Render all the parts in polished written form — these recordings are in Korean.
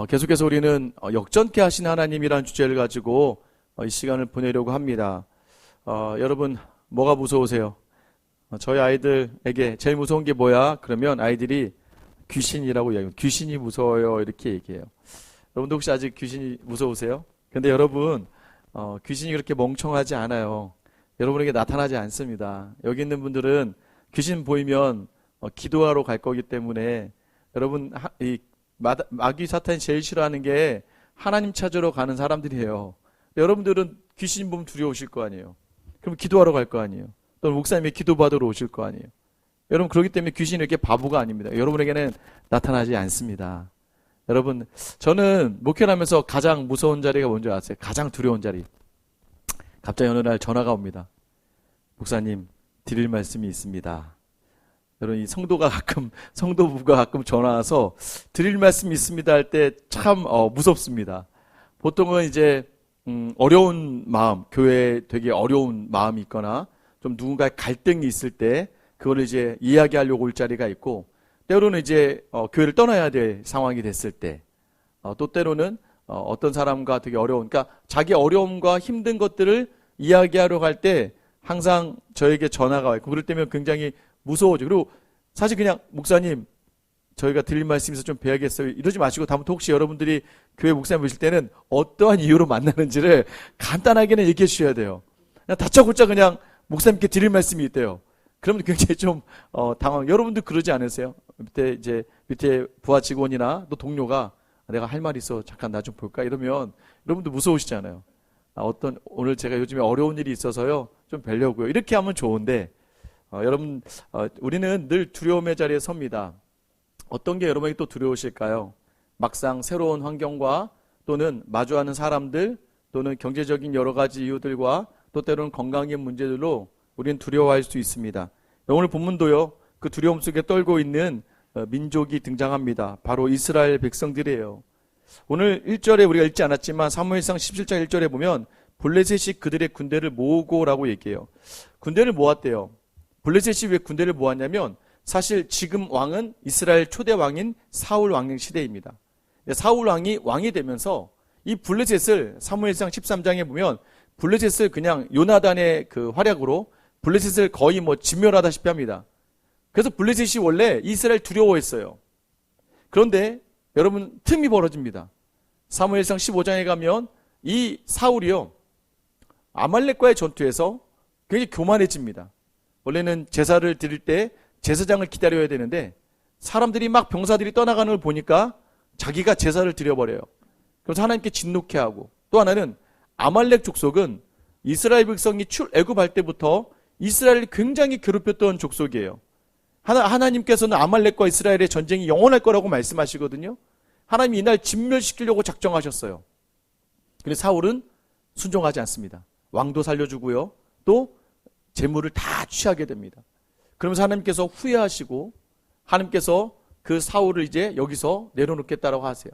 계속해서 우리는 역전케 하신 하나님이라는 주제를 가지고 이 시간을 보내려고 합니다. 여러분 뭐가 무서우세요? 저희 아이들에게 제일 무서운 게 뭐야? 그러면 아이들이 귀신이라고 이야기해요. 귀신이 무서워요 이렇게 얘기해요. 여러분도 혹시 아직 귀신이 무서우세요? 근데 여러분 귀신이 그렇게 멍청하지 않아요. 여러분에게 나타나지 않습니다. 여기 있는 분들은 귀신 보이면 기도하러 갈 거기 때문에 여러분 이 마귀 사탄이 제일 싫어하는 게 하나님 찾으러 가는 사람들이에요. 여러분들은 귀신 보면 두려우실 거 아니에요. 그럼 기도하러 갈 거 아니에요. 또는 목사님이 기도받으러 오실 거 아니에요. 여러분 그렇기 때문에 귀신이 이렇게 바보가 아닙니다. 여러분에게는 나타나지 않습니다. 여러분 저는 목회를 하면서 가장 무서운 자리가 뭔지 아세요? 가장 두려운 자리. 갑자기 어느 날 전화가 옵니다. 목사님 드릴 말씀이 있습니다. 여러분 이 성도부가 가끔 전화 와서 드릴 말씀이 있습니다 할 때 참 무섭습니다. 보통은 이제 어려운 마음, 교회에 되게 어려운 마음이 있거나 좀 누군가의 갈등이 있을 때 그걸 이제 이야기하려고 올 자리가 있고, 때로는 이제 교회를 떠나야 될 상황이 됐을 때, 또 때로는 어떤 사람과 되게 어려운, 그러니까 자기 어려움과 힘든 것들을 이야기하러 갈 때 항상 저에게 전화가 와요. 그럴 때면 굉장히 무서워져. 그리고 사실 그냥 목사님 저희가 드릴 말씀이 있어서 좀 뵈야겠어요 이러지 마시고, 다음부터 혹시 여러분들이 교회 목사님 보실 때는 어떠한 이유로 만나는지를 간단하게는 얘기해 주셔야 돼요. 그냥 다짜고짜 그냥 목사님께 드릴 말씀이 있대요. 그러면 굉장히 좀 당황. 여러분들 그러지 않으세요? 밑에 부하 직원이나 또 동료가 내가 할 말이 있어 잠깐 나 좀 볼까 이러면 여러분들 무서우시잖아요. 오늘 제가 요즘에 어려운 일이 있어서요 좀 뵈려고요 이렇게 하면 좋은데, 여러분 우리는 늘 두려움의 자리에 섭니다. 어떤 게 여러분에게 또 두려우실까요? 막상 새로운 환경과 또는 마주하는 사람들 또는 경제적인 여러 가지 이유들과 또 때로는 건강의 문제들로 우리는 두려워할 수 있습니다. 오늘 본문도요 그 두려움 속에 떨고 있는 민족이 등장합니다. 바로 이스라엘 백성들이에요. 오늘 1절에 우리가 읽지 않았지만 사무엘상 17장 1절에 보면 블레셋이 그들의 군대를 모으고라고 얘기해요. 군대를 모았대요. 블레셋이 왜 군대를 모았냐면 사실 지금 왕은 이스라엘 초대 왕인 사울 왕 시대입니다. 사울 왕이 왕이 되면서 이 블레셋을 사무엘상 13장에 보면 블레셋을 그냥 요나단의 그 활약으로 블레셋을 거의 진멸하다시피 합니다. 그래서 블레셋이 원래 이스라엘 두려워했어요. 그런데 여러분 틈이 벌어집니다. 사무엘상 15장에 가면 이 사울이요 아말렉과의 전투에서 굉장히 교만해집니다. 원래는 제사를 드릴 때 제사장을 기다려야 되는데 사람들이 막 병사들이 떠나가는 걸 보니까 자기가 제사를 드려버려요. 그래서 하나님께 진노케 하고, 또 하나는 아말렉 족속은 이스라엘 백성이 애굽할 때부터 이스라엘을 굉장히 괴롭혔던 족속이에요. 하나님께서는 아말렉과 이스라엘의 전쟁이 영원할 거라고 말씀하시거든요. 하나님이 이날 진멸시키려고 작정하셨어요. 그런데 사울은 순종하지 않습니다. 왕도 살려주고요 또 재물을 다 취하게 됩니다. 그러면서 하나님께서 후회하시고 하나님께서 그 사울을 이제 여기서 내려놓겠다라고 하세요.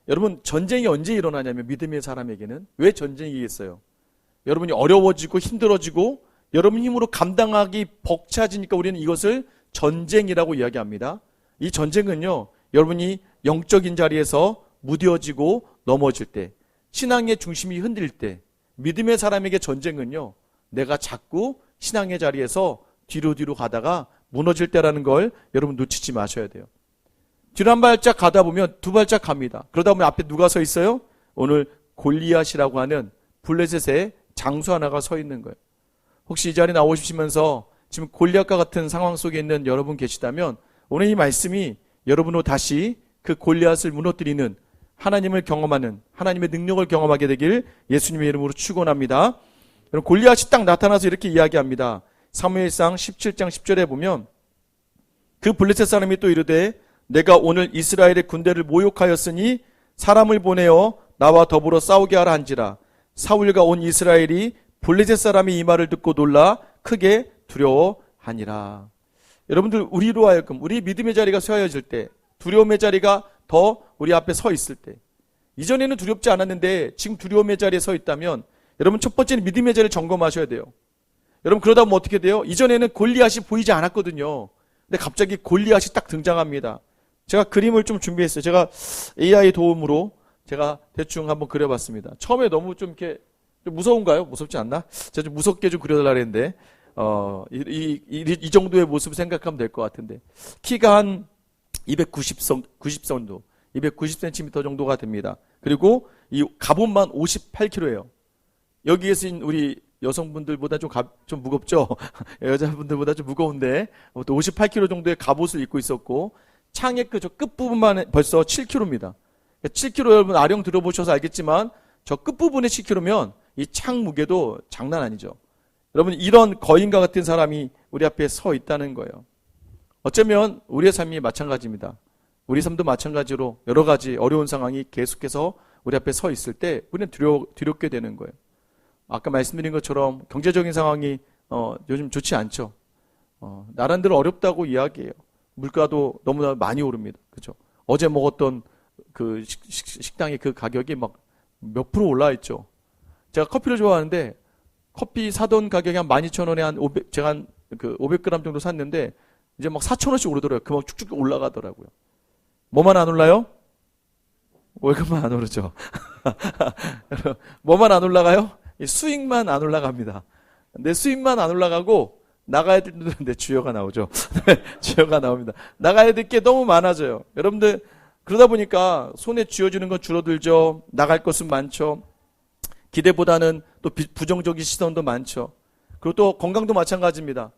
여러분 전쟁이 언제 일어나냐면 믿음의 사람에게는. 왜 전쟁이겠어요? 여러분이 어려워지고 힘들어지고 여러분 힘으로 감당하기 벅차지니까 우리는 이것을 전쟁이라고 이야기합니다. 이 전쟁은요 여러분이 영적인 자리에서 무뎌지고 넘어질 때, 신앙의 중심이 흔들릴 때, 믿음의 사람에게 전쟁은요 내가 자꾸 신앙의 자리에서 뒤로 가다가 무너질 때라는 걸 여러분 놓치지 마셔야 돼요. 뒤로 한 발짝 가다 보면 두 발짝 갑니다. 그러다 보면 앞에 누가 서 있어요? 오늘 골리앗이라고 하는 블레셋의 장수 하나가 서 있는 거예요. 혹시 이 자리에 나오시면서 지금 골리앗과 같은 상황 속에 있는 여러분 계시다면 오늘 이 말씀이 여러분으로 다시 그 골리앗을 무너뜨리는 하나님을 경험하는, 하나님의 능력을 경험하게 되길 예수님의 이름으로 축원합니다. 여러분 골리앗이 딱 나타나서 이렇게 이야기합니다. 사무엘상 17장 10절에 보면 그 블레셋 사람이 또 이르되 내가 오늘 이스라엘의 군대를 모욕하였으니 사람을 보내어 나와 더불어 싸우게 하라 한지라. 사울과 온 이스라엘이 블레셋 사람이 이 말을 듣고 놀라 크게 두려워하니라. 여러분들 우리로 하여금 우리 믿음의 자리가 쇠하여질 때, 두려움의 자리가 더 우리 앞에 서 있을 때, 이전에는 두렵지 않았는데 지금 두려움의 자리에 서 있다면 여러분 첫 번째는 믿음의 자리를 점검하셔야 돼요. 여러분 그러다 보면 어떻게 돼요? 이전에는 골리앗이 보이지 않았거든요. 근데 갑자기 골리앗이 딱 등장합니다. 제가 그림을 좀 준비했어요. 제가 AI 도움으로 제가 대충 한번 그려봤습니다. 처음에 너무 좀 이렇게 좀 무서운가요? 무섭지 않나? 제가 좀 무섭게 좀 그려달라 그랬는데, 이 정도의 모습을 생각하면 될 것 같은데. 키가 한 290 정도, 290cm 정도가 됩니다. 그리고 이 갑옷만 58kg예요. 여기에서 우리 여성분들보다 좀 무겁죠? 여자분들보다 좀 무거운데, 또 58kg 정도의 갑옷을 입고 있었고, 창의 저 끝부분만 벌써 7kg입니다. 7kg 여러분 아령 들어보셔서 알겠지만, 저 끝부분에 7kg면 이 창 무게도 장난 아니죠. 여러분, 이런 거인과 같은 사람이 우리 앞에 서 있다는 거예요. 어쩌면 우리의 삶이 마찬가지입니다. 우리 삶도 마찬가지로 여러 가지 어려운 상황이 계속해서 우리 앞에 서 있을 때 우리는 두렵게 되는 거예요. 아까 말씀드린 것처럼 경제적인 상황이 요즘 좋지 않죠. 나름대로 어렵다고 이야기해요. 물가도 너무나 많이 오릅니다. 그죠? 어제 먹었던 그 식당의 그 가격이 막 몇 프로 올라 있죠. 제가 커피를 좋아하는데 커피 사던 가격이 한 12,000원에 제가 한 500g 정도 샀는데 이제 막 4,000원씩 오르더라고요. 그만 쭉쭉 올라가더라고요. 뭐만 안 올라요? 월급만 안 오르죠. 뭐만 안 올라가요? 수익만 안 올라갑니다. 내 수익만 안 올라가고 나가야 되는데 주여가 나오죠. 주여가 나옵니다. 나가야 될 게 너무 많아져요. 여러분들 그러다 보니까 손에 쥐어주는 건 줄어들죠. 나갈 것은 많죠. 기대보다는 또 부정적인 시선도 많죠. 그리고 또 건강도 마찬가지입니다.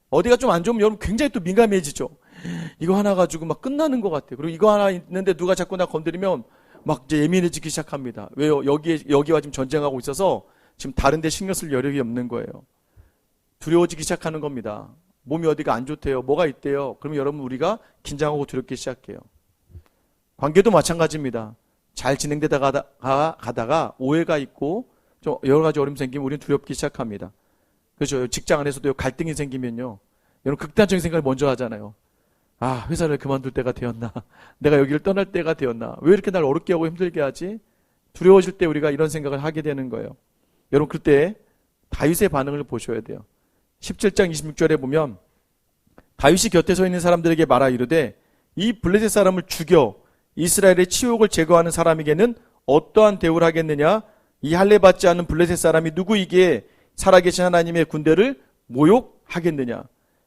어디가 좀 안 좋으면 여러분 굉장히 또 민감해지죠. 이거 하나 가지고 막 끝나는 것 같아요. 그리고 이거 하나 있는데 누가 자꾸 나 건드리면 막 이제 예민해지기 시작합니다. 왜요? 여기와 지금 전쟁하고 있어서 지금 다른 데 신경 쓸 여력이 없는 거예요. 두려워지기 시작하는 겁니다. 몸이 어디가 안 좋대요. 뭐가 있대요. 그러면 여러분 우리가 긴장하고 두렵기 시작해요. 관계도 마찬가지입니다. 잘 가다가 오해가 있고 좀 여러 가지 어려움이 생기면 우리는 두렵기 시작합니다. 그렇죠. 직장 안에서도 갈등이 생기면요. 여러분 극단적인 생각을 먼저 하잖아요. 아, 회사를 그만둘 때가 되었나? 내가 여기를 떠날 때가 되었나? 왜 이렇게 날 어렵게 하고 힘들게 하지? 두려워질 때 우리가 이런 생각을 하게 되는 거예요. 여러분 그때 다윗의 반응을 보셔야 돼요. 17장 26절에 보면 다윗이 곁에 서 있는 사람들에게 말하 이르되 이 블레셋 사람을 죽여 이스라엘의 치욕을 제거하는 사람에게는 어떠한 대우를 하겠느냐? 이 할례 받지 않은 블레셋 사람이 누구이기에 살아계신 하나님의 군대를 모욕하겠느냐?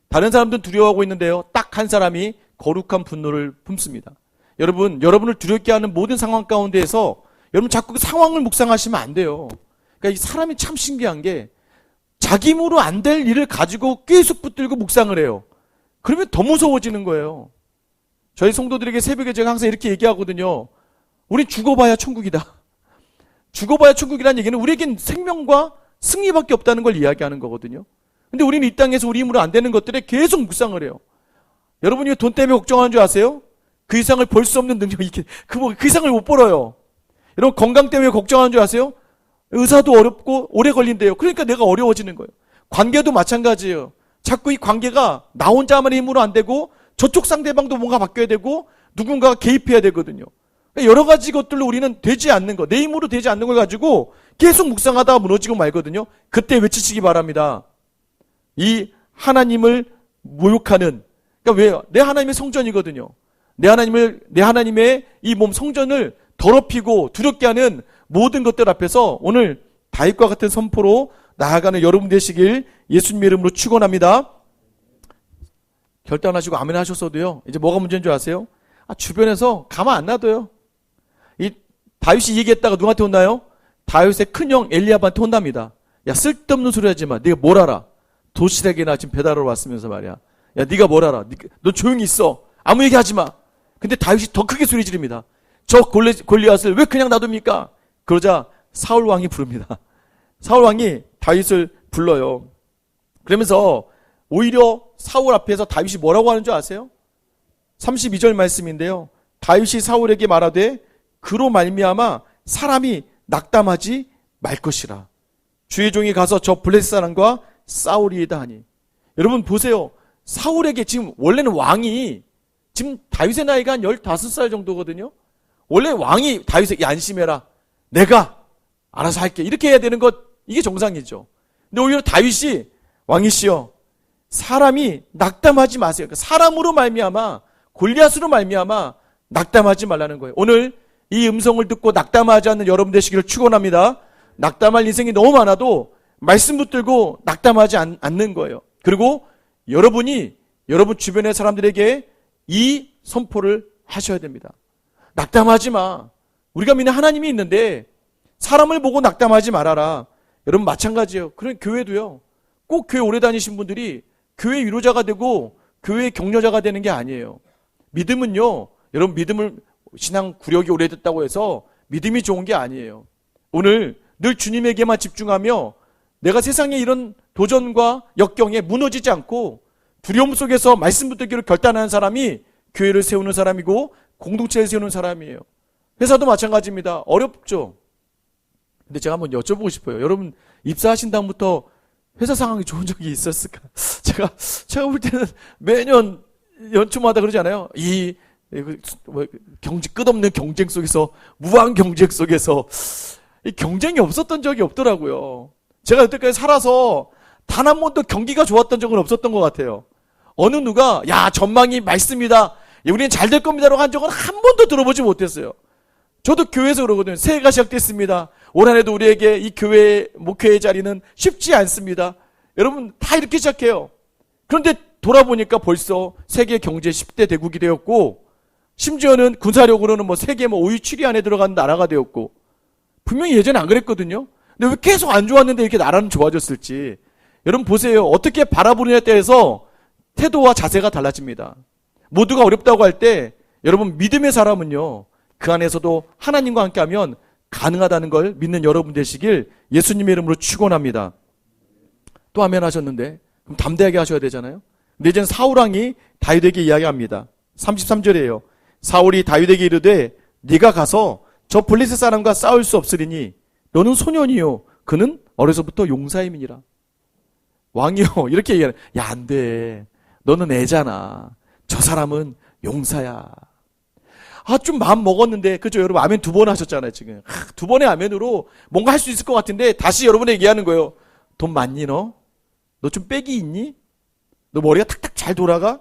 다른 사람들은 두려워하고 있는데요. 딱 한 사람이 거룩한 분노를 품습니다. 여러분을 두렵게 하는 모든 상황 가운데에서 여러분 자꾸 그 상황을 묵상하시면 안 돼요. 그러니까 이 사람이 참 신기한 게 자기 힘으로 안 될 일을 가지고 계속 붙들고 묵상을 해요. 그러면 더 무서워지는 거예요. 저희 성도들에게 새벽에 제가 항상 이렇게 얘기하거든요. 우린 죽어봐야 천국이다. 죽어봐야 천국이라는 얘기는 우리에겐 생명과 승리밖에 없다는 걸 이야기하는 거거든요. 근데 우리는 이 땅에서 우리 힘으로 안 되는 것들에 계속 묵상을 해요. 여러분이 왜 돈 때문에 걱정하는 줄 아세요? 그 이상을 벌 수 없는 능력이 그 이상을 못 벌어요. 여러분 건강 때문에 걱정하는 줄 아세요? 의사도 어렵고 오래 걸린대요. 그러니까 내가 어려워지는 거예요. 관계도 마찬가지예요. 자꾸 이 관계가 나 혼자만의 힘으로 안 되고 저쪽 상대방도 뭔가 바뀌어야 되고 누군가가 개입해야 되거든요. 그러니까 여러 가지 것들로 우리는 되지 않는 거, 내 힘으로 되지 않는 걸 가지고 계속 묵상하다가 무너지고 말거든요. 그때 외치시기 바랍니다. 이 하나님을 모욕하는, 그러니까 왜요? 내 하나님의 성전이거든요. 내 하나님의 이 몸 성전을 더럽히고 두렵게 하는 모든 것들 앞에서 오늘 다윗과 같은 선포로 나아가는 여러분 되시길 예수님 이름으로 축원합니다. 결단하시고 아멘 하셨어도요. 이제 뭐가 문제인 줄 아세요? 주변에서 가만 안 놔둬요. 이 다윗이 얘기했다가 누구한테 혼나요? 다윗의 큰형 엘리압한테 혼납니다. 야, 쓸데없는 소리 하지 마. 네가 뭘 알아? 도시락이나 지금 배달하러 왔으면서 말이야. 야, 네가 뭘 알아? 너 조용히 있어. 아무 얘기 하지 마. 근데 다윗이 더 크게 소리 지릅니다. 저 골리앗을 왜 그냥 놔둡니까? 그러자 사울 왕이 부릅니다. 사울 왕이 다윗을 불러요. 그러면서 오히려 사울 앞에서 다윗이 뭐라고 하는 줄 아세요? 32절 말씀인데요. 다윗이 사울에게 말하되 그로 말미암아 사람이 낙담하지 말 것이라. 주의 종이 가서 저 블레셋 사람과 싸우리이다 하니. 여러분 보세요. 사울에게 지금 원래는 왕이 지금 다윗의 나이가 한 15살 정도거든요. 원래 왕이 다윗에게 안심해라. 내가 알아서 할게. 이렇게 해야 되는 것, 이게 정상이죠. 근데 오히려 다윗이 왕이시여 사람이 낙담하지 마세요. 그러니까 사람으로 말미암아 골리앗으로 말미암아 낙담하지 말라는 거예요. 오늘 이 음성을 듣고 낙담하지 않는 여러분 되시기를 축원합니다. 낙담할 인생이 너무 많아도 말씀 붙들고 낙담하지 않는 거예요. 그리고 여러분이 여러분 주변의 사람들에게 이 선포를 하셔야 됩니다. 낙담하지 마. 우리가 믿는 하나님이 있는데 사람을 보고 낙담하지 말아라. 여러분 마찬가지예요. 그런 교회도요. 꼭 교회 오래 다니신 분들이 교회 위로자가 되고 교회 격려자가 되는 게 아니에요. 믿음은요. 여러분 믿음을 신앙 구력이 오래됐다고 해서 믿음이 좋은 게 아니에요. 오늘 늘 주님에게만 집중하며 내가 세상에 이런 도전과 역경에 무너지지 않고 두려움 속에서 말씀 붙들기로 결단하는 사람이 교회를 세우는 사람이고 공동체를 세우는 사람이에요. 회사도 마찬가지입니다. 어렵죠. 근데 제가 한번 여쭤보고 싶어요. 여러분 입사하신 다음부터 회사 상황이 좋은 적이 있었을까? 제가 볼 때는 매년 연초마다 그러지 않아요? 끝없는 경쟁 속에서, 무한 경쟁 속에서 이 경쟁이 없었던 적이 없더라고요. 제가 여태까지 살아서 단 한 번도 경기가 좋았던 적은 없었던 것 같아요. 어느 누가 야 전망이 맑습니다. 우리는 잘 될 겁니다라고 한 적은 한 번도 들어보지 못했어요. 저도 교회에서 그러거든요. 새해가 시작됐습니다. 올 한해도 우리에게 이 교회 목회의 자리는 쉽지 않습니다. 여러분 다 이렇게 시작해요. 그런데 돌아보니까 벌써 세계 경제 10대 대국이 되었고 심지어는 군사력으로는 세계 5위, 7위 안에 들어간 나라가 되었고 분명히 예전에 안 그랬거든요. 근데 왜 계속 안 좋았는데 이렇게 나라는 좋아졌을지. 여러분 보세요. 어떻게 바라보느냐에 따라서 태도와 자세가 달라집니다. 모두가 어렵다고 할 때 여러분 믿음의 사람은요. 그 안에서도 하나님과 함께하면 가능하다는 걸 믿는 여러분 되시길 예수님의 이름으로 축원합니다. 또 아멘 하셨는데 그럼 담대하게 하셔야 되잖아요. 근데 이제는 사울왕이 다윗에게 이야기합니다. 33절이에요. 사울이 다윗에게 이르되 네가 가서 저 블레셋 사람과 싸울 수 없으리니 너는 소년이요 그는 어려서부터 용사임이니라. 왕이요 이렇게 얘기하는. 야 안 돼. 너는 애잖아. 저 사람은 용사야. 좀 마음 먹었는데, 그죠? 여러분, 아멘 2번 하셨잖아요, 지금. 2번의 아멘으로 뭔가 할 수 있을 것 같은데, 다시 여러분에게 얘기하는 거예요. 돈 많니, 너? 너 좀 빽이 있니? 너 머리가 탁탁 잘 돌아가?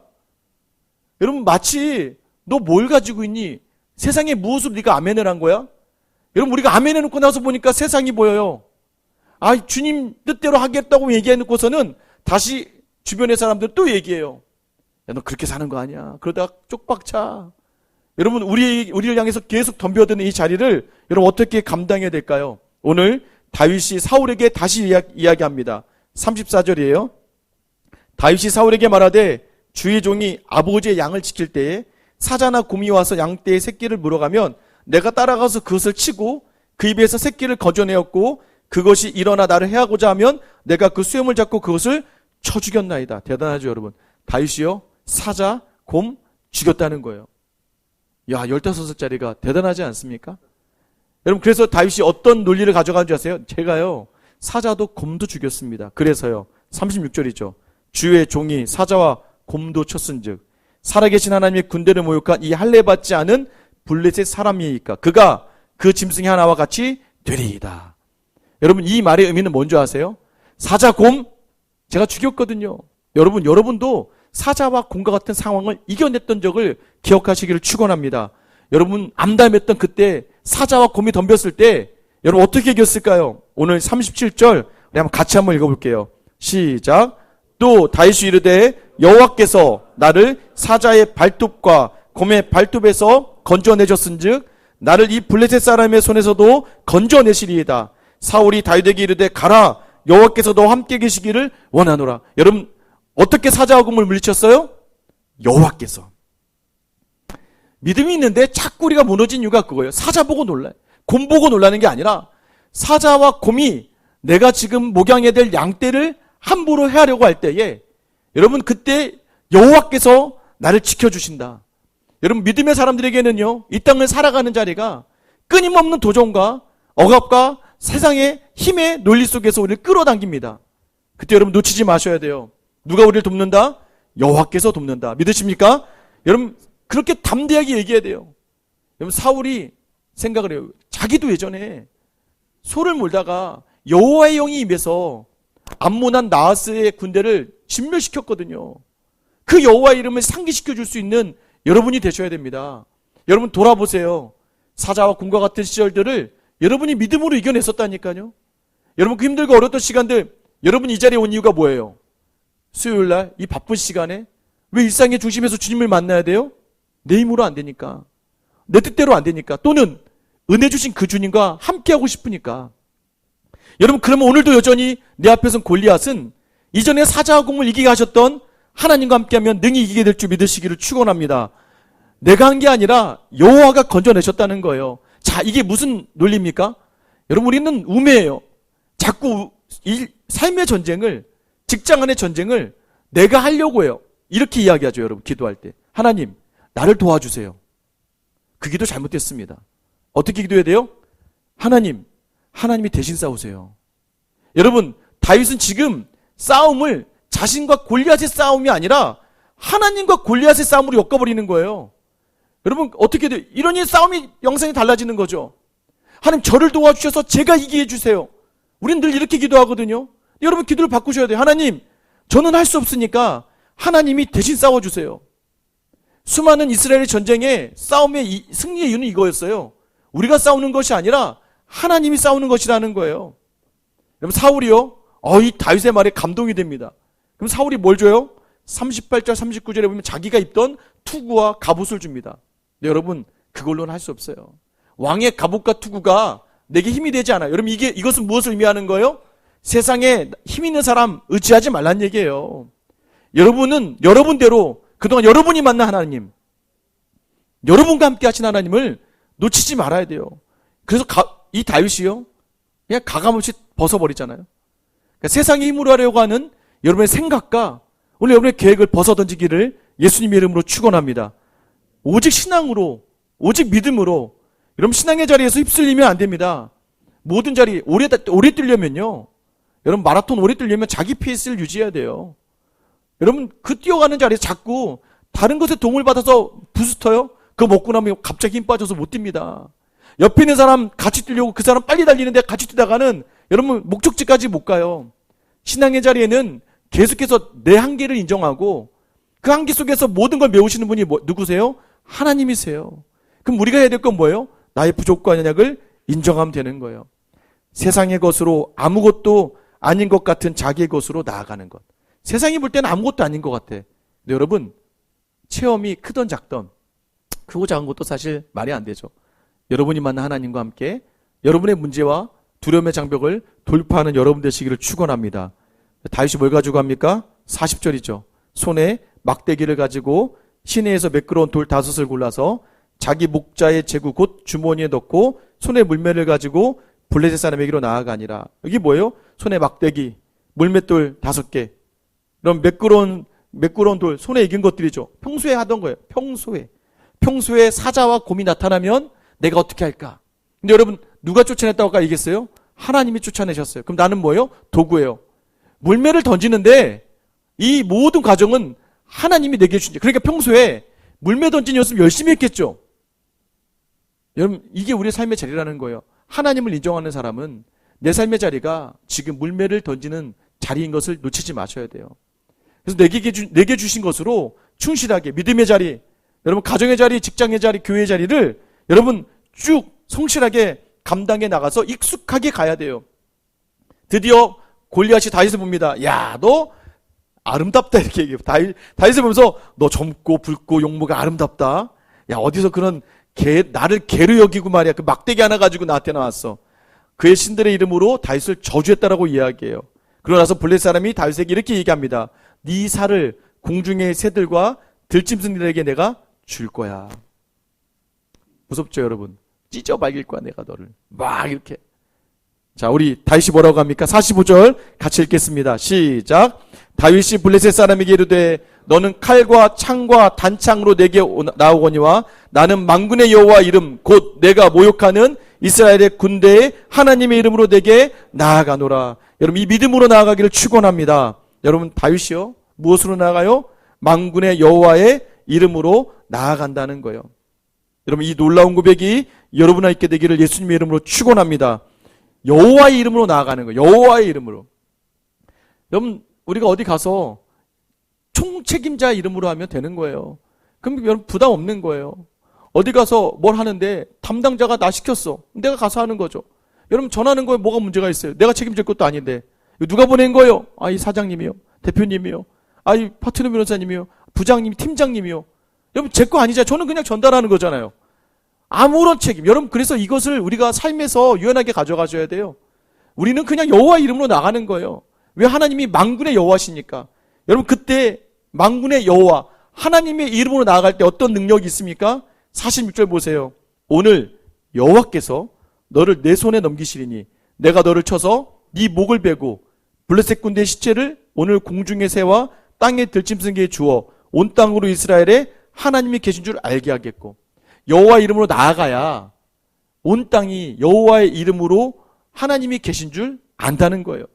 여러분, 마치, 너 뭘 가지고 있니? 세상에 무엇으로 네가 아멘을 한 거야? 여러분, 우리가 아멘 해놓고 나서 보니까 세상이 보여요. 주님 뜻대로 하겠다고 얘기해놓고서는 다시 주변의 사람들 또 얘기해요. 야, 너 그렇게 사는 거 아니야. 그러다가 쪽박차. 여러분 우리를 향해서 계속 덤벼드는 이 자리를 여러분 어떻게 감당해야 될까요? 오늘 다윗이 사울에게 다시 이야기합니다. 34절이에요. 다윗이 사울에게 말하되 주의 종이 아버지의 양을 지킬 때에 사자나 곰이 와서 양떼의 새끼를 물어가면 내가 따라가서 그것을 치고 그 입에서 새끼를 거저내었고 그것이 일어나 나를 해하고자 하면 내가 그 수염을 잡고 그것을 쳐 죽였나이다. 대단하죠 여러분. 다윗이요 사자, 곰 죽였다는 거예요. 야, 15살짜리가 대단하지 않습니까? 여러분, 그래서 다윗이 어떤 논리를 가져가는 줄 아세요? 제가요, 사자도 곰도 죽였습니다. 그래서요, 36절이죠. 주의 종이 사자와 곰도 쳤은 즉, 살아계신 하나님의 군대를 모욕한 이 할례받지 않은 블레셋 사람이니까 그가 그 짐승의 하나와 같이 되리이다. 여러분, 이 말의 의미는 뭔지 아세요? 사자, 곰, 제가 죽였거든요. 여러분도 사자와 곰과 같은 상황을 이겨냈던 적을 기억하시기를 축원합니다. 여러분 암담했던 그때 사자와 곰이 덤볐을 때 여러분 어떻게 이겼을까요? 오늘 37절 우리 한번 같이 한번 읽어볼게요. 시작. 또 다윗이 이르되 여호와께서 나를 사자의 발톱과 곰의 발톱에서 건져내셨은즉 나를 이 블레셋 사람의 손에서도 건져내시리이다. 사울이 다윗에게 이르되 가라 여호와께서 너와 함께 계시기를 원하노라. 여러분 어떻게 사자와 곰을 물리쳤어요? 여호와께서. 믿음이 있는데 자꾸 우리가 무너진 이유가 그거예요. 사자 보고 놀라요. 곰 보고 놀라는 게 아니라 사자와 곰이 내가 지금 목양해야 될 양떼를 함부로 해하려고 할 때에 여러분 그때 여호와께서 나를 지켜주신다. 여러분 믿음의 사람들에게는요 이 땅을 살아가는 자리가 끊임없는 도전과 억압과 세상의 힘의 논리 속에서 우리를 끌어당깁니다. 그때 여러분 놓치지 마셔야 돼요. 누가 우리를 돕는다? 여호와께서 돕는다. 믿으십니까? 여러분 그렇게 담대하게 얘기해야 돼요. 여러분 사울이 생각을 해요. 자기도 예전에 소를 몰다가 여호와의 영이 임해서 암몬한 나하스의 군대를 진멸시켰거든요. 그 여호와의 이름을 상기시켜 줄 수 있는 여러분이 되셔야 됩니다. 여러분 돌아보세요. 사자와 곰과 같은 시절들을 여러분이 믿음으로 이겨냈었다니까요. 여러분 그 힘들고 어려웠던 시간들, 여러분 이 자리에 온 이유가 뭐예요? 수요일날 이 바쁜 시간에 왜 일상의 중심에서 주님을 만나야 돼요? 내 힘으로 안 되니까, 내 뜻대로 안 되니까, 또는 은혜 주신 그 주님과 함께하고 싶으니까. 여러분 그러면 오늘도 여전히 내 앞에선 골리앗은 이전에 사자와 곰을 이기게 하셨던 하나님과 함께하면 능히 이기게 될 줄 믿으시기를 축원합니다. 내가 한 게 아니라 여호와가 건져내셨다는 거예요. 자, 이게 무슨 논리입니까? 여러분 우리는 우매해요. 자꾸 이 삶의 전쟁을, 직장 안의 전쟁을 내가 하려고 해요. 이렇게 이야기하죠. 여러분 기도할 때 하나님 나를 도와주세요. 그 기도 잘못됐습니다. 어떻게 기도해야 돼요? 하나님이 대신 싸우세요. 여러분 다윗은 지금 싸움을 자신과 골리앗의 싸움이 아니라 하나님과 골리앗의 싸움으로 엮어버리는 거예요. 여러분 어떻게 돼요? 이러니 싸움이 영상이 달라지는 거죠. 하나님 저를 도와주셔서 제가 이기게 해주세요. 우리는 늘 이렇게 기도하거든요. 여러분 기도를 바꾸셔야 돼요. 하나님 저는 할 수 없으니까 하나님이 대신 싸워주세요. 수많은 이스라엘의 전쟁에 싸움의 승리의 이유는 이거였어요. 우리가 싸우는 것이 아니라 하나님이 싸우는 것이라는 거예요. 여러분 사울이요, 이 다윗의 말에 감동이 됩니다. 그럼 사울이 뭘 줘요? 38절 39절에 보면 자기가 입던 투구와 갑옷을 줍니다. 근데 여러분 그걸로는 할 수 없어요. 왕의 갑옷과 투구가 내게 힘이 되지 않아요. 여러분 이것은 무엇을 의미하는 거예요? 세상에 힘 있는 사람 의지하지 말란 얘기예요. 여러분은 여러분대로 그동안 여러분이 만난 하나님, 여러분과 함께 하신 하나님을 놓치지 말아야 돼요. 그래서 이 다윗이요 그냥 가감없이 벗어버리잖아요. 그러니까 세상의 힘으로 하려고 하는 여러분의 생각과 오늘 여러분의 계획을 벗어던지기를 예수님의 이름으로 축원합니다. 오직 신앙으로, 오직 믿음으로 여러분 신앙의 자리에서 휩쓸리면 안 됩니다. 모든 자리 오래 뛰려면요, 여러분 마라톤 오래 뛰려면 자기 페이스를 유지해야 돼요. 여러분 그 뛰어가는 자리에서 자꾸 다른 것에 도움을 받아서 부스터요, 그거 먹고 나면 갑자기 힘 빠져서 못 뜁니다. 옆에 있는 사람 같이 뛰려고 그 사람 빨리 달리는데 같이 뛰다가는 여러분 목적지까지 못 가요. 신앙의 자리에는 계속해서 내 한계를 인정하고 그 한계 속에서 모든 걸 메우시는 분이 누구세요? 하나님이세요. 그럼 우리가 해야 될 건 뭐예요? 나의 부족과 연약을 인정하면 되는 거예요. 세상의 것으로 아무것도 아닌 것 같은 자기의 것으로 나아가는 것. 세상이 볼 때는 아무것도 아닌 것 같아. 근데 여러분 체험이 크던 작던 크고 작은 것도 사실 말이 안 되죠. 여러분이 만난 하나님과 함께 여러분의 문제와 두려움의 장벽을 돌파하는 여러분 되시기를 축원합니다. 다윗이 뭘 가지고 합니까? 40절이죠. 손에 막대기를 가지고 시내에서 매끄러운 돌 5을 골라서 자기 목자의 제구 곧 주머니에 넣고 손에 물매를 가지고 블레셋 사람에게로 나아가니라. 이게 뭐예요? 손에 막대기, 물맷돌 5개. 그럼 매끄러운 돌, 손에 익은 것들이죠. 평소에 하던 거예요. 평소에 사자와 곰이 나타나면 내가 어떻게 할까? 근데 여러분 누가 쫓아냈다고 아까 얘기했어요? 하나님이 쫓아내셨어요. 그럼 나는 뭐예요? 도구예요. 물매를 던지는데 이 모든 과정은 하나님이 내게 주신. 그러니까 평소에 물매 던진 연습 열심히 했겠죠. 여러분 이게 우리의 삶의 자리라는 거예요. 하나님을 인정하는 사람은 내 삶의 자리가 지금 물매를 던지는 자리인 것을 놓치지 마셔야 돼요. 그래서 내게 주신 것으로 충실하게 믿음의 자리, 여러분 가정의 자리, 직장의 자리, 교회의 자리를 여러분 쭉 성실하게 감당해 나가서 익숙하게 가야 돼요. 드디어 골리앗이 다윗을 봅니다. 야, 너 아름답다 이렇게 얘기해요. 다윗을 보면서 너 젊고 붉고 용모가 아름답다. 야, 어디서 그런 나를 개로 여기고 말이야. 그 막대기 하나 가지고 나한테 나왔어. 그의 신들의 이름으로 다윗을 저주했다라고 이야기해요. 그러고 나서 블레셋 사람이 다윗에게 이렇게 얘기합니다. 네 살을 공중의 새들과 들짐승들에게 내가 줄 거야. 무섭죠, 여러분? 찢어 말길 거야, 내가 너를. 막 이렇게. 자, 우리 다윗이 뭐라고 합니까? 45절 같이 읽겠습니다. 시작. 다윗이 블레셋 사람에게 이르되 너는 칼과 창과 단창으로 내게 나오거니와 나는 만군의 여호와 이름 곧 내가 모욕하는 이스라엘의 군대의 하나님의 이름으로 내게 나아가노라. 여러분 이 믿음으로 나아가기를 축원합니다. 여러분 다윗이요 무엇으로 나아가요? 만군의 여호와의 이름으로 나아간다는 거예요. 여러분 이 놀라운 고백이 여러분과 있게 되기를 예수님의 이름으로 축원합니다. 여호와의 이름으로 나아가는 거예요. 여호와의 이름으로. 여러분 우리가 어디 가서 총책임자 이름으로 하면 되는 거예요. 그럼 여러분 부담 없는 거예요. 어디 가서 뭘 하는데 담당자가 나 시켰어. 내가 가서 하는 거죠. 여러분 전하는 거에 뭐가 문제가 있어요? 내가 책임질 것도 아닌데. 누가 보낸 거예요? 아, 이 사장님이요. 대표님이요. 아, 이 파트너 변호사님이요. 부장님, 팀장님이요. 여러분 제 거 아니잖아요. 저는 그냥 전달하는 거잖아요. 아무런 책임. 여러분 그래서 이것을 우리가 삶에서 유연하게 가져가셔야 돼요. 우리는 그냥 여호와 이름으로 나가는 거예요. 왜? 하나님이 만군의 여호와시니까. 여러분 그때 만군의 여호와 하나님의 이름으로 나아갈 때 어떤 능력이 있습니까? 46절 보세요. 오늘 여호와께서 너를 내 손에 넘기시리니 내가 너를 쳐서 네 목을 베고 블레셋 군대의 시체를 오늘 공중의 새와 땅의 들짐승에게 주어 온 땅으로 이스라엘에 하나님이 계신 줄 알게 하겠고, 여호와 이름으로 나아가야 온 땅이 여호와의 이름으로 하나님이 계신 줄 안다는 거예요.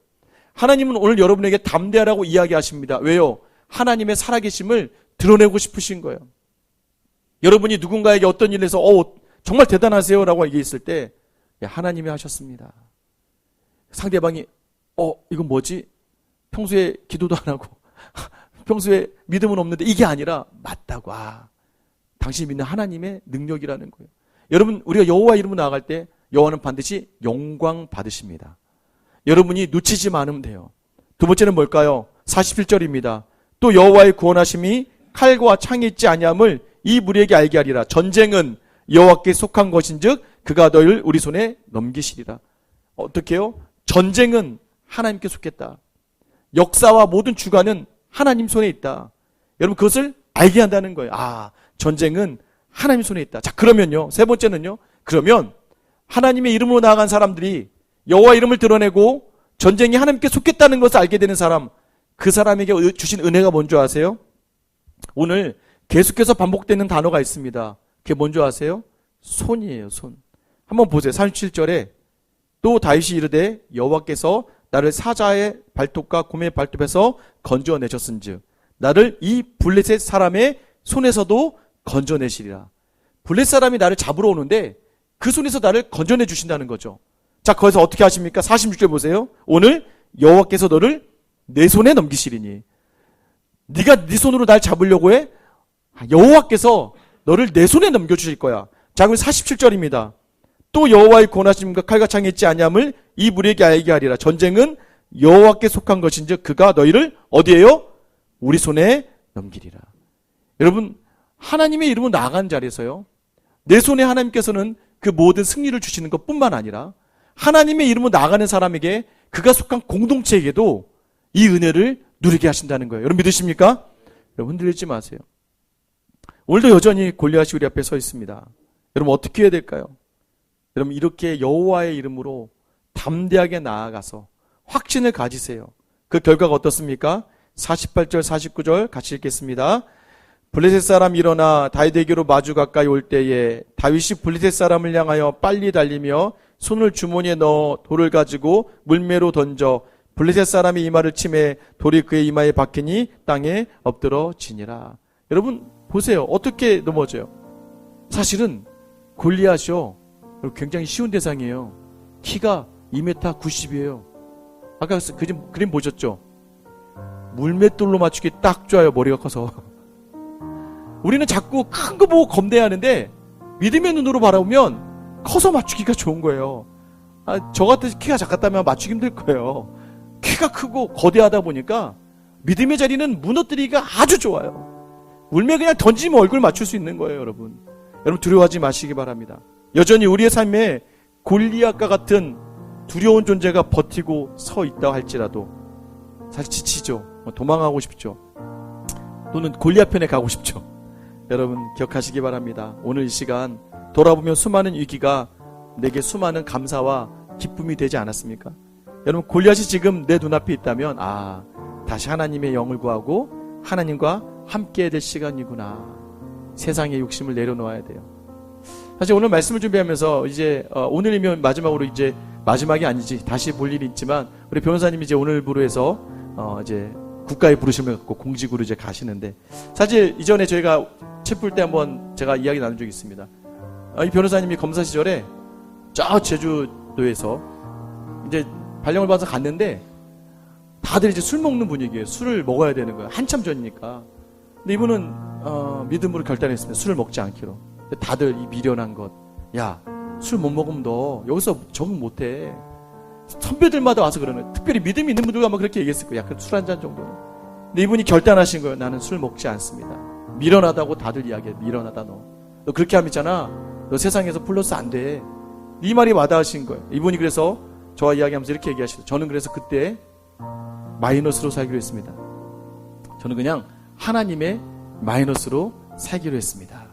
하나님은 오늘 여러분에게 담대하라고 이야기하십니다. 왜요? 하나님의 살아계심을 드러내고 싶으신 거예요. 여러분이 누군가에게 어떤 일에서 정말 대단하세요 라고 얘기했을 때 하나님이 하셨습니다. 상대방이 이건 뭐지? 평소에 기도도 안 하고 평소에 믿음은 없는데 이게 아니라 맞다고. 당신이 믿는 하나님의 능력이라는 거예요. 여러분 우리가 여호와 이름으로 나아갈 때 여호와는 반드시 영광 받으십니다. 여러분이 놓치지 않으면 돼요. 두 번째는 뭘까요? 47절입니다. 또 여호와의 구원하심이 칼과 창이 있지 아니함을 이 무리에게 알게 하리라. 전쟁은 여호와께 속한 것인즉 그가 너희를 우리 손에 넘기시리라. 어떻게 해요? 전쟁은 하나님께 속했다. 역사와 모든 주관은 하나님 손에 있다. 여러분 그것을 알게 한다는 거예요. 전쟁은 하나님 손에 있다. 자, 그러면요. 세 번째는요. 그러면 하나님의 이름으로 나아간 사람들이 여호와 이름을 드러내고 전쟁이 하나님께 속했다는 것을 알게 되는 사람, 그 사람에게 주신 은혜가 뭔지 아세요? 오늘 계속해서 반복되는 단어가 있습니다. 그게 뭔지 아세요? 손이에요. 손. 한번 보세요. 37절에 또 다윗이 이르되 여호와께서 나를 사자의 발톱과 곰의 발톱에서 건져내셨은즉 나를 이 블레셋 사람의 손에서도 건져내시리라. 블레셋 사람이 나를 잡으러 오는데 그 손에서 나를 건져내 주신다는 거죠. 자, 거기서 어떻게 하십니까? 46절 보세요. 오늘 여호와께서 너를 내 손에 넘기시리니. 네가 네 손으로 날 잡으려고 해? 여호와께서 너를 내 손에 넘겨주실 거야. 자, 그럼 47절입니다. 또 여호와의 권하심과 칼과 창이 있지 아니함을 이 무리에게 알게 하리라. 전쟁은 여호와께 속한 것인즉 그가 너희를 어디에요? 우리 손에 넘기리라. 여러분 하나님의 이름으로 나아간 자리에서요, 내 손에 하나님께서는 그 모든 승리를 주시는 것뿐만 아니라 하나님의 이름으로 나아가는 사람에게 그가 속한 공동체에게도 이 은혜를 누리게 하신다는 거예요. 여러분 믿으십니까? 여러분 흔들리지 마세요. 오늘도 여전히 골리앗이 우리 앞에 서 있습니다. 여러분 어떻게 해야 될까요? 여러분 이렇게 여호와의 이름으로 담대하게 나아가서 확신을 가지세요. 그 결과가 어떻습니까? 48절 49절 같이 읽겠습니다. 블레셋 사람 일어나 다윗에게로 마주 가까이 올 때에 다윗이 블레셋 사람을 향하여 빨리 달리며 손을 주머니에 넣어 돌을 가지고 물매로 던져 블레셋 사람이 이마를 치매 돌이 그의 이마에 박히니 땅에 엎드러지니라. 여러분 보세요. 어떻게 넘어져요? 사실은 골리앗이요, 굉장히 쉬운 대상이에요. 키가 2m 90이에요. 아까 그림 보셨죠? 물맷돌로 맞추기 딱 좋아요. 머리가 커서. 우리는 자꾸 큰 거 보고 겁내하는데 믿음의 눈으로 바라보면 커서 맞추기가 좋은 거예요. 저 같은 키가 작았다면 맞추기 힘들 거예요. 키가 크고 거대하다 보니까 믿음의 자리는 무너뜨리기가 아주 좋아요. 울면 그냥 던지면 얼굴 맞출 수 있는 거예요. 여러분 두려워하지 마시기 바랍니다. 여전히 우리의 삶에 골리앗과 같은 두려운 존재가 버티고 서 있다 할지라도 사실 지치죠. 도망하고 싶죠. 또는 골리앗 편에 가고 싶죠. 여러분 기억하시기 바랍니다. 오늘 이 시간 돌아보면 수많은 위기가 내게 수많은 감사와 기쁨이 되지 않았습니까? 여러분 골리앗이 지금 내 눈앞에 있다면 다시 하나님의 영을 구하고 하나님과 함께 될 시간이구나. 세상의 욕심을 내려놓아야 돼요. 사실 오늘 말씀을 준비하면서 이제 오늘이면 마지막으로 이제 마지막이 아니지 다시 볼 일이 있지만 우리 변호사님이 이제 오늘부로 해서 이제 국가의 부르심을 갖고 공직으로 이제 가시는데, 사실 이전에 저희가 책 풀 때 한번 제가 이야기 나눈 적이 있습니다. 이 변호사님이 검사 시절에 저 제주도에서 이제 발령을 받아서 갔는데 다들 이제 술 먹는 분위기예요. 술을 먹어야 되는 거예요. 한참 전이니까. 근데 이분은 믿음으로 결단했습니다. 술을 먹지 않기로. 다들 이 미련한 것, 야, 술 못 먹으면 너 여기서 적응 못해. 선배들마다 와서 그러는, 특별히 믿음이 있는 분들과 아마 그렇게 얘기했을 거예요. 약간 술 한 잔 정도는. 근데 이분이 결단하신 거예요. 나는 술 먹지 않습니다. 미련하다고 다들 이야기해. 미련하다 너. 너 그렇게 하면 있잖아. 너 세상에서 플러스 안 돼. 이 말이 와닿으신 거예요. 이분이 그래서 저와 이야기하면서 이렇게 얘기하시죠. 저는 그래서 그때 마이너스로 살기로 했습니다. 저는 그냥 하나님의 마이너스로 살기로 했습니다.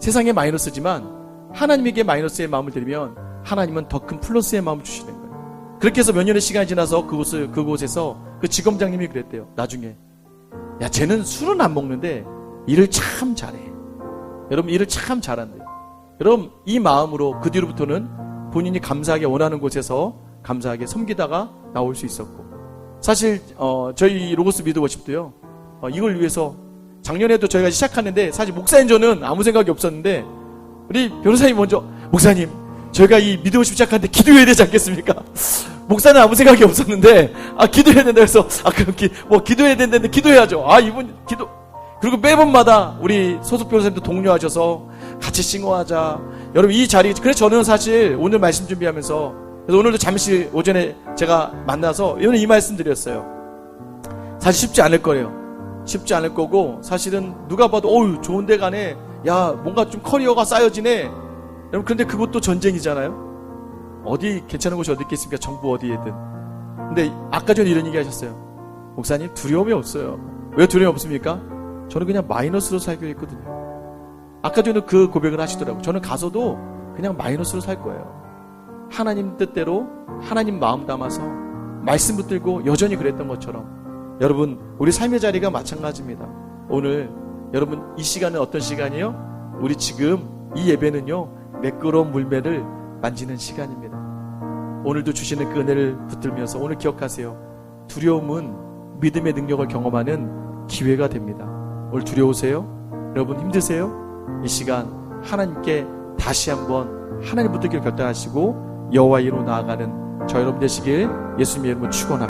세상에 마이너스지만 하나님에게 마이너스의 마음을 드리면 하나님은 더 큰 플러스의 마음을 주시는 거예요. 그렇게 해서 몇 년의 시간이 지나서 그곳에서 그 지검장님이 그랬대요. 나중에, 야, 쟤는 술은 안 먹는데 일을 참 잘해. 여러분, 일을 참 잘한대요. 여러분, 이 마음으로 그 뒤로부터는 본인이 감사하게 원하는 곳에서 감사하게 섬기다가 나올 수 있었고, 사실 저희 로고스 미드워십도요, 이걸 위해서 작년에도 저희가 시작하는데, 사실 목사인 저는 아무 생각이 없었는데 우리 변호사님 먼저, 목사님, 저희가 이 미드워십 시작하는데 기도해야 되지 않겠습니까? 목사는 아무 생각이 없었는데, 기도해야 된다 해서, 그럼 기도해야 된다는데 기도해야죠. 이분 기도. 그리고 매번마다 우리 소속 변호사님도 독려하셔서 같이 싱어하자. 여러분, 이 자리, 그래서 저는 사실 오늘 말씀 준비하면서, 그래서 오늘도 잠시 오전에 제가 만나서 오늘 이 말씀 드렸어요. 사실 쉽지 않을 거예요. 쉽지 않을 거고, 사실은 누가 봐도 어우 좋은 데 가네, 야 뭔가 좀 커리어가 쌓여지네. 여러분, 그런데 그것도 전쟁이잖아요. 어디 괜찮은 곳이 어디 있겠습니까? 정부 어디에든. 근데 아까 전에 이런 얘기 하셨어요. 목사님, 두려움이 없어요. 왜 두려움이 없습니까? 저는 그냥 마이너스로 살기로 했거든요. 아까 전에 그 고백을 하시더라고요. 저는 가서도 그냥 마이너스로 살 거예요. 하나님 뜻대로 하나님 마음 담아서 말씀 붙들고 여전히 그랬던 것처럼, 여러분, 우리 삶의 자리가 마찬가지입니다. 오늘 여러분, 이 시간은 어떤 시간이에요? 우리 지금 이 예배는요, 매끄러운 물매를 만지는 시간입니다. 오늘도 주시는 그 은혜를 붙들면서 오늘 기억하세요. 두려움은 믿음의 능력을 경험하는 기회가 됩니다. 오늘 두려우세요? 여러분, 힘드세요? 이 시간 하나님께 다시 한번 하나님 붙들기를 결단하시고 여호와 이로 나아가는 저 여러분 되시길 예수님의 이름으로 축원합니다.